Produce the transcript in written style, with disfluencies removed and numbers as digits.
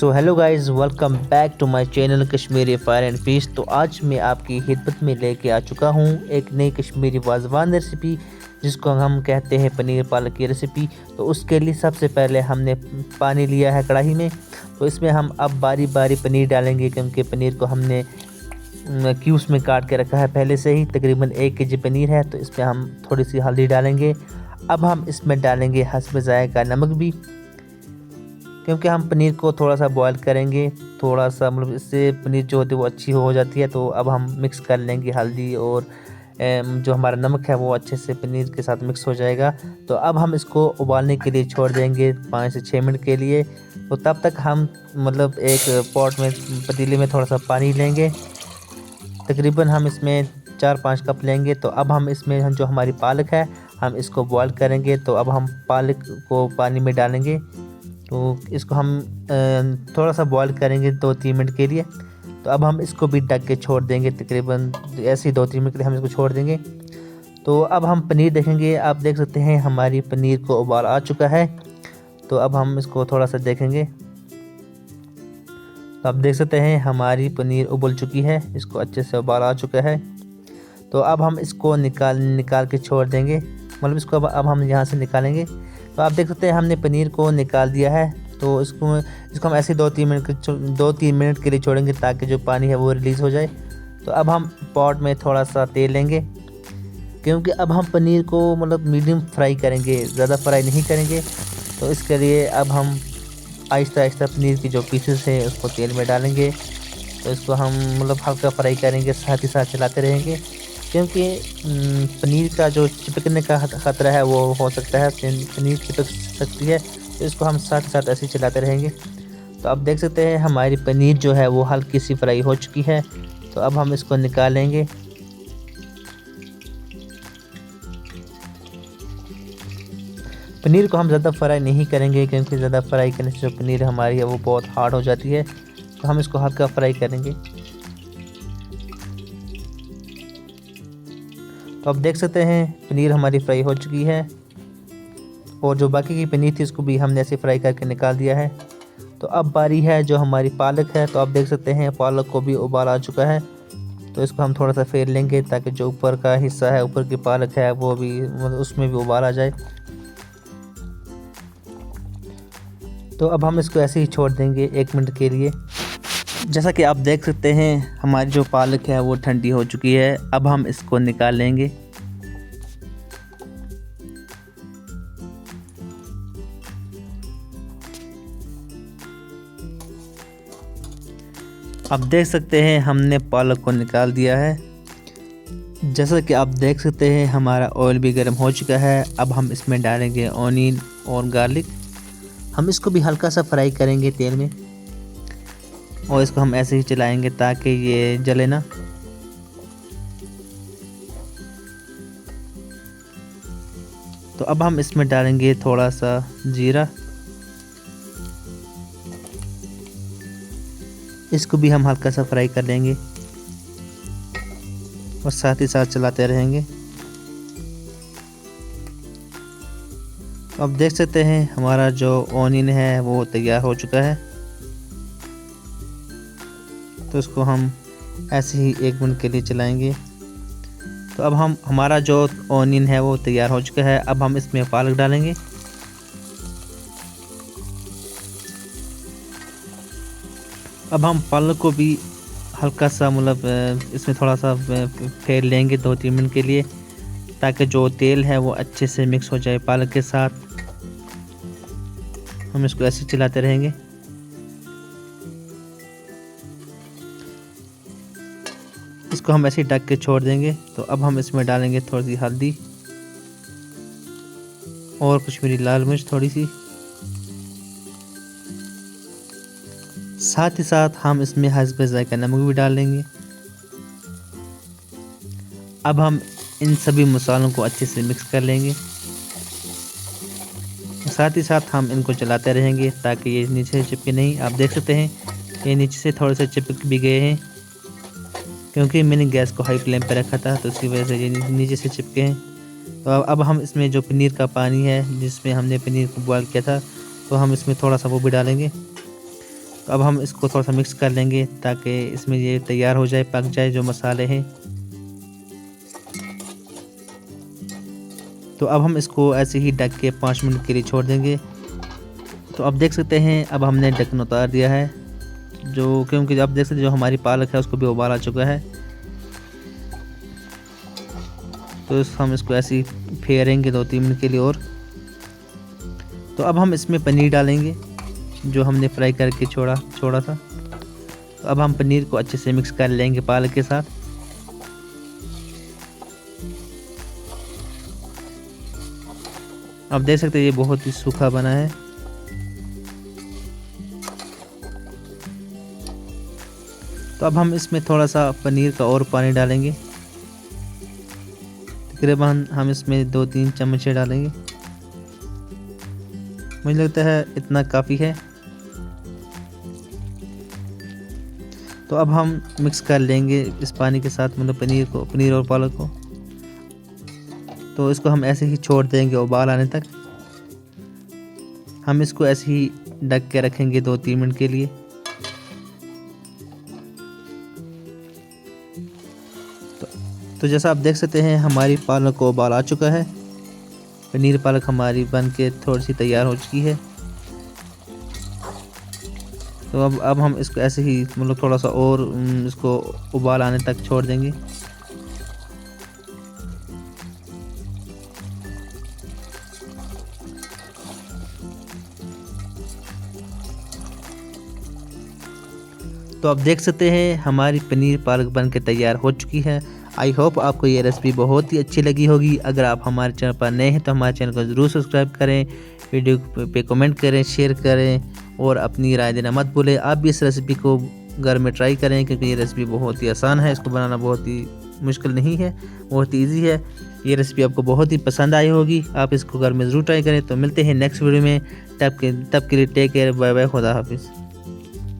So hello guys, welcome back to my channel Kashmiri fire and fish. तो आज मैं आपकी खिदमत में लेके आ चुका हूँ एक नई कश्मीरी वाज़वान रेसिपी जिसको हम कहते हैं पनीर पालक की रेसिपी। तो उसके लिए सबसे पहले हमने पानी लिया है कढ़ाई में। तो इसमें हम अब बारी बारी पनीर डालेंगे, क्योंकि पनीर को हमने क्यूब्स में काट के रखा है पहले से ही। तकरीबन 1 केजी पनीर है, तो इसमें हम थोड़ी सी हल्दी डालेंगे। अब हम इसमें डालेंगे हस्ब ज़ायक़ा नमक भी, क्योंकि हम पनीर को थोड़ा सा बॉयल करेंगे, थोड़ा सा मतलब इससे पनीर जो होती है वो अच्छी हो जाती है। तो अब हम मिक्स कर लेंगे हल्दी और जो हमारा नमक है वो अच्छे से पनीर के साथ मिक्स हो जाएगा। तो अब हम इसको उबालने के लिए छोड़ देंगे 5 से 6 मिनट के लिए। तो तब तक हम मतलब एक पॉट में पतीले में थोड़ा सा पानी लेंगे, तकरीबन हम इसमें 4-5 कप लेंगे। तो अब हम इसमें जो हमारी पालक है हम इसको बॉयल करेंगे। तो अब हम पालक को पानी में डालेंगे, तो इसको हम थोड़ा सा बॉयल करेंगे 2-3 मिनट के लिए। तो अब हम इसको भी ढक के छोड़ देंगे, तकरीबन ऐसे ही 2-3 मिनट के लिए हम इसको छोड़ देंगे। तो अब हम पनीर देखेंगे। आप देख सकते हैं हमारी पनीर को उबाल आ चुका है। तो अब हम इसको थोड़ा सा देखेंगे, तो आप देख सकते हैं हमारी पनीर उबल चुकी है, इसको अच्छे से उबाल आ चुका है। तो अब हम इसको निकाल के छोड़ देंगे, मतलब इसको अब हम यहाँ से निकालेंगे। तो आप देख सकते हैं हमने पनीर को निकाल दिया है। तो इसको हम ऐसे 2-3 मिनट के लिए छोड़ेंगे, ताकि जो पानी है वो रिलीज़ हो जाए। तो अब हम पॉट में थोड़ा सा तेल लेंगे, क्योंकि अब हम पनीर को मतलब मीडियम फ्राई करेंगे, ज़्यादा फ्राई नहीं करेंगे। तो इसके लिए अब हम आहिस्ता आहिस्ता पनीर की जो पीसेस है उसको तेल में डालेंगे। तो इसको हम मतलब हल्का फ्राई करेंगे, साथ ही साथ चलाते रहेंगे, क्योंकि पनीर का जो चिपकने का ख़तरा है वो हो सकता है, पनीर चिपक सकती है। तो इसको हम साथ साथ ऐसे ही चलाते रहेंगे। तो आप देख सकते हैं हमारी पनीर जो है वो हल्की सी फ्राई हो चुकी है। तो अब हम इसको निकालेंगे। पनीर को हम ज़्यादा फ्राई नहीं करेंगे, क्योंकि ज़्यादा फ्राई करने से जो पनीर हमारी है वो बहुत हार्ड हो जाती है। तो हम इसको हल्का फ्राई करेंगे। तो आप देख सकते हैं पनीर हमारी फ्राई हो चुकी है, और जो बाकी की पनीर थी उसको भी हमने ऐसे फ्राई करके निकाल दिया है। तो अब बारी है जो हमारी पालक है। तो आप देख सकते हैं पालक को भी उबाल आ चुका है। तो इसको हम थोड़ा सा फेर लेंगे, ताकि जो ऊपर का हिस्सा है, ऊपर की पालक है, वो भी मतलब उसमें भी उबाल आ जाए। तो अब हम इसको ऐसे ही छोड़ देंगे 1 मिनट के लिए। जैसा कि आप देख सकते हैं हमारी जो पालक है वो ठंडी हो चुकी है। अब हम इसको निकाल लेंगे। आप देख सकते हैं हमने पालक को निकाल दिया है। जैसा कि आप देख सकते हैं हमारा ऑयल भी गर्म हो चुका है। अब हम इसमें डालेंगे ऑनियन और गार्लिक। हम इसको भी हल्का सा फ्राई करेंगे तेल में, और इसको हम ऐसे ही चलाएंगे ताकि ये जले ना। तो अब हम इसमें डालेंगे थोड़ा सा जीरा, इसको भी हम हल्का सा फ्राई कर लेंगे और साथ ही साथ चलाते रहेंगे। तो अब देख सकते हैं हमारा जो ऑनियन है वो तैयार हो चुका है। तो इसको हम ऐसे ही 1 मिनट के लिए चलाएंगे। तो अब हमारा जो ऑनियन है वो तैयार हो चुका है। अब हम इसमें पालक डालेंगे। अब हम पालक को भी हल्का सा मतलब इसमें थोड़ा सा फेर लेंगे 2-3 मिनट के लिए, ताकि जो तेल है वो अच्छे से मिक्स हो जाए पालक के साथ। हम इसको ऐसे चलाते रहेंगे। इसको हम ऐसे ही ढक के छोड़ देंगे। तो अब हम इसमें डालेंगे थोड़ी सी हल्दी और कश्मीरी लाल मिर्च थोड़ी सी, साथ ही साथ हम इसमें हस्ब ज़ायक़ा नमक भी डाल देंगे। अब हम इन सभी मसालों को अच्छे से मिक्स कर लेंगे, साथ ही साथ हम इनको चलाते रहेंगे ताकि ये नीचे से चिपके नहीं। आप देख सकते हैं ये नीचे से थोड़े से चिपक भी गए हैं, क्योंकि मैंने गैस को हाई फ्लेम पर रखा था, तो इसकी वजह से ये नीचे से चिपके हैं। तो अब हम इसमें जो पनीर का पानी है जिसमें हमने पनीर को बॉयल किया था, तो हम इसमें थोड़ा सा वो भी डालेंगे। तो अब हम इसको थोड़ा सा मिक्स कर लेंगे ताकि इसमें ये तैयार हो जाए, पक जाए जो मसाले हैं। तो अब हम इसको ऐसे ही ढक के 5 मिनट के लिए छोड़ देंगे। तो अब देख सकते हैं, अब हमने ढक्कन उतार दिया है, जो क्योंकि अब देख सकते जो हमारी पालक है उसको भी उबाल आ चुका है। तो हम इसको ऐसे ही फेरेंगे 2-3 मिनट के लिए और। तो अब हम इसमें पनीर डालेंगे जो हमने फ्राई करके छोड़ा था। तो अब हम पनीर को अच्छे से मिक्स कर लेंगे पालक के साथ। आप देख सकते हैं ये बहुत ही सूखा बना है। तो अब हम इसमें थोड़ा सा पनीर का और पानी डालेंगे, तकरीबन हम इसमें 2-3 चम्मच डालेंगे। मुझे लगता है इतना काफ़ी है। तो अब हम मिक्स कर लेंगे इस पानी के साथ, मतलब पनीर और पालक को। तो इसको हम ऐसे ही छोड़ देंगे उबाल आने तक। हम इसको ऐसे ही ढक के रखेंगे 2-3 मिनट के लिए। तो जैसा आप देख सकते हैं हमारी पालक को उबाल आ चुका है। पनीर पालक हमारी बन के थोड़ी सी तैयार हो चुकी है। तो अब हम इसको ऐसे ही मतलब थोड़ा सा और इसको उबाल आने तक छोड़ देंगे। तो आप देख सकते हैं हमारी पनीर पालक बन के तैयार हो चुकी है। आई होप आपको ये रेसिपी बहुत ही अच्छी लगी होगी। अगर आप हमारे चैनल पर नए हैं तो हमारे चैनल को ज़रूर सब्सक्राइब करें, वीडियो पे कमेंट करें, शेयर करें और अपनी राय देना मत भूलें। आप भी इस रेसिपी को घर में ट्राई करें क्योंकि ये रेसिपी बहुत ही आसान है, इसको बनाना बहुत ही मुश्किल नहीं है, बहुत ही ईजी है। ये रेसिपी आपको बहुत ही पसंद आई होगी, आप इसको घर में ज़रूर ट्राई करें। तो मिलते हैं नेक्स्ट वीडियो में, तब के लिए टेक केयर, बाय बाय, खुदा हाफिज़।